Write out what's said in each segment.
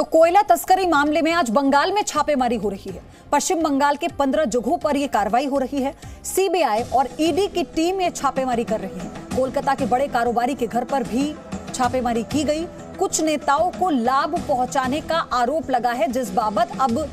तो कोयला तस्करी मामले में आज बंगाल में छापेमारी हो रही है। पश्चिम बंगाल के 15 जगहों पर यह कार्रवाई हो रही है। सीबीआई और ईडी की टीम ये छापेमारी कर रही है। कोलकाता के बड़े कारोबारी के घर पर भी छापेमारी की गई। कुछ नेताओं को लाभ पहुंचाने का आरोप लगा है, जिस बाबत अब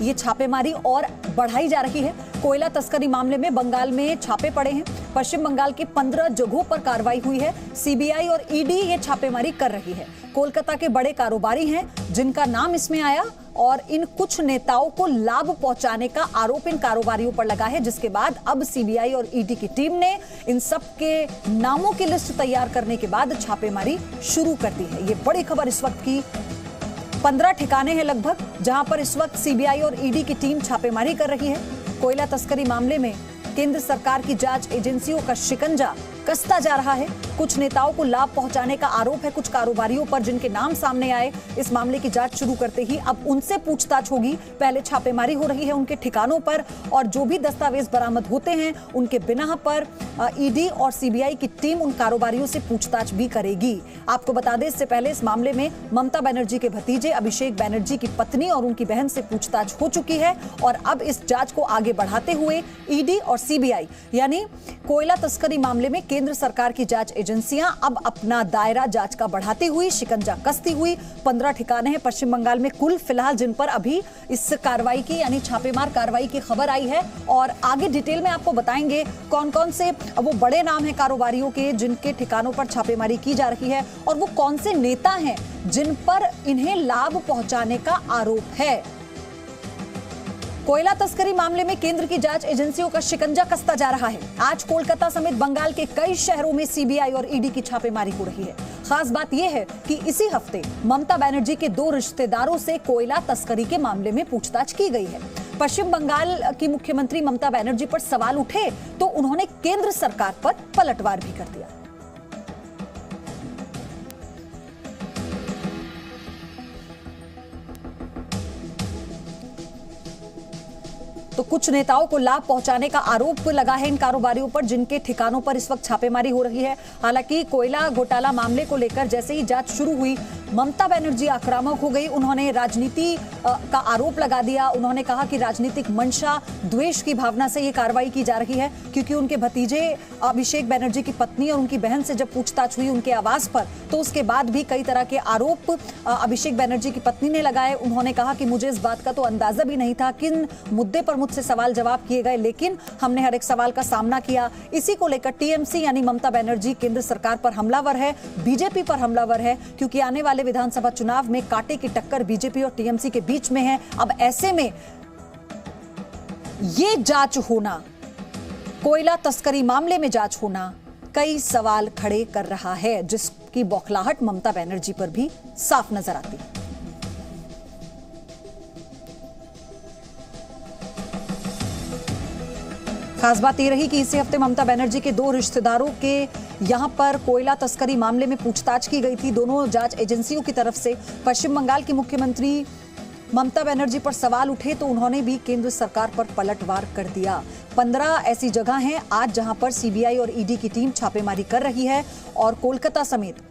ये छापेमारी और बढ़ाई जा रही है। कोयला तस्करी मामले में बंगाल में छापे पड़े हैं। पश्चिम बंगाल के 15 जगहों पर कार्रवाई हुई है। सीबीआई और ईडी ये छापेमारी कर रही है। कोलकाता के बड़े कारोबारी हैं जिनका नाम इसमें आया और इन कुछ नेताओं को लाभ पहुंचाने का आरोप इन कारोबारियों पर लगा है, जिसके बाद अब सीबीआई और ईडी की टीम ने इन सब के नामों की लिस्ट तैयार करने के बाद छापेमारी शुरू कर दी है। ये बड़ी खबर इस वक्त की। 15 ठिकाने हैं लगभग जहां पर इस वक्त सीबीआई और ईडी की टीम छापेमारी कर रही है। कोयला तस्करी मामले में केंद्र सरकार की जांच एजेंसियों का शिकंजा कसता जा रहा है। कुछ नेताओं को लाभ पहुंचाने का आरोप है कुछ कारोबारियों पर, जिनके नाम सामने आए। इस मामले की जांच शुरू करते ही अब उनसे पूछताछ होगी। पहले छापेमारी हो रही है उनके ठिकानों पर और जो भी दस्तावेज बरामद होते हैं उनके बिना पर ईडी और सीबीआई की टीम उन कारोबारियों से पूछताछ भी करेगी। आपको बता दें, इससे पहले इस मामले में ममता बनर्जी के भतीजे अभिषेक बनर्जी की पत्नी और उनकी बहन से पूछताछ हो चुकी है और अब इस जांच को आगे बढ़ाते हुए ईडी और सीबीआई यानी कोयला तस्करी मामले में केंद्र सरकार की जांच एजेंसियां अब अपना दायरा जांच का बढ़ाती हुई, शिकंजा कसती हुई। 15 ठिकाने हैं पश्चिम बंगाल में कुल फिलहाल जिन पर अभी इस कार्रवाई की यानी छापेमार कार्रवाई की खबर आई है और आगे डिटेल में आपको बताएंगे कौन कौन से वो बड़े नाम हैं कारोबारियों के जिनके ठिकानों पर छापेमारी की जा रही है और वो कौन से नेता हैं जिन पर इन्हें लाभ पहुंचाने का आरोप है। कोयला तस्करी मामले में केंद्र की जांच एजेंसियों का शिकंजा कसता जा रहा है। आज कोलकाता समेत बंगाल के कई शहरों में सीबीआई और ईडी की छापेमारी हो रही है। खास बात यह है कि इसी हफ्ते ममता बनर्जी के 2 रिश्तेदारों से कोयला तस्करी के मामले में पूछताछ की गई है। पश्चिम बंगाल की मुख्यमंत्री ममता बनर्जी पर सवाल उठे तो उन्होंने केंद्र सरकार पर पलटवार भी कर दिया। तो कुछ नेताओं को लाभ पहुंचाने का आरोप लगा है इन कारोबारियों पर, जिनके ठिकानों पर इस वक्त छापेमारी हो रही है। हालांकि कोयला घोटाला मामले को लेकर जैसे ही जांच शुरू हुई, ममता बनर्जी आक्रामक हो गई। उन्होंने राजनीति का आरोप लगा दिया। उन्होंने कहा कि राजनीतिक मंशा, द्वेष की भावना से ये कार्रवाई की जा रही है, क्योंकि उनके भतीजे अभिषेक बनर्जी की पत्नी और उनकी बहन से जब पूछताछ हुई उनके आवास पर, तो उसके बाद भी कई तरह के आरोप अभिषेक बनर्जी की पत्नी ने लगाए। उन्होंने कहा कि मुझे इस बात का तो अंदाजा भी नहीं था किन मुद्दे पर मुझसे सवाल जवाब किए गए, लेकिन हमने हर एक सवाल का सामना किया। इसी को लेकर टीएमसी यानी ममता बनर्जी केंद्र सरकार पर हमलावर है, बीजेपी पर हमलावर है, क्योंकि आने वाले विधानसभा चुनाव में कांटे की टक्कर बीजेपी और टीएमसी के बीच में है। अब ऐसे में ये जांच होना, कोयला तस्करी मामले में जांच होना कई सवाल खड़े कर रहा है, जिसकी बौखलाहट ममता बनर्जी पर भी साफ नजर आती है। खास बात यह रही कि इसी हफ्ते ममता बनर्जी के 2 रिश्तेदारों के यहां पर कोयला तस्करी मामले में पूछताछ की गई थी दोनों जांच एजेंसियों की तरफ से। पश्चिम बंगाल की मुख्यमंत्री ममता बनर्जी पर सवाल उठे तो उन्होंने भी केंद्र सरकार पर पलटवार कर दिया। 15 ऐसी जगह हैं आज जहां पर सीबीआई और ईडी की टीम छापेमारी कर रही है और कोलकाता समेत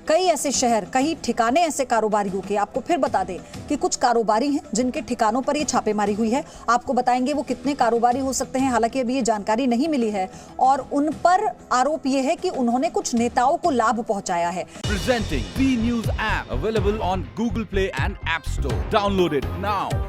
कई ऐसे शहर, कई ठिकाने ऐसे कारोबारियों के। आपको फिर बता दें कि कुछ कारोबारी हैं जिनके ठिकानों पर ये छापेमारी हुई है। आपको बताएंगे वो कितने कारोबारी हो सकते हैं, हालांकि अभी ये जानकारी नहीं मिली है। और उन पर आरोप ये है कि उन्होंने कुछ नेताओं को लाभ पहुंचाया है। Presenting B News app available on Google Play and App Store. Download it now.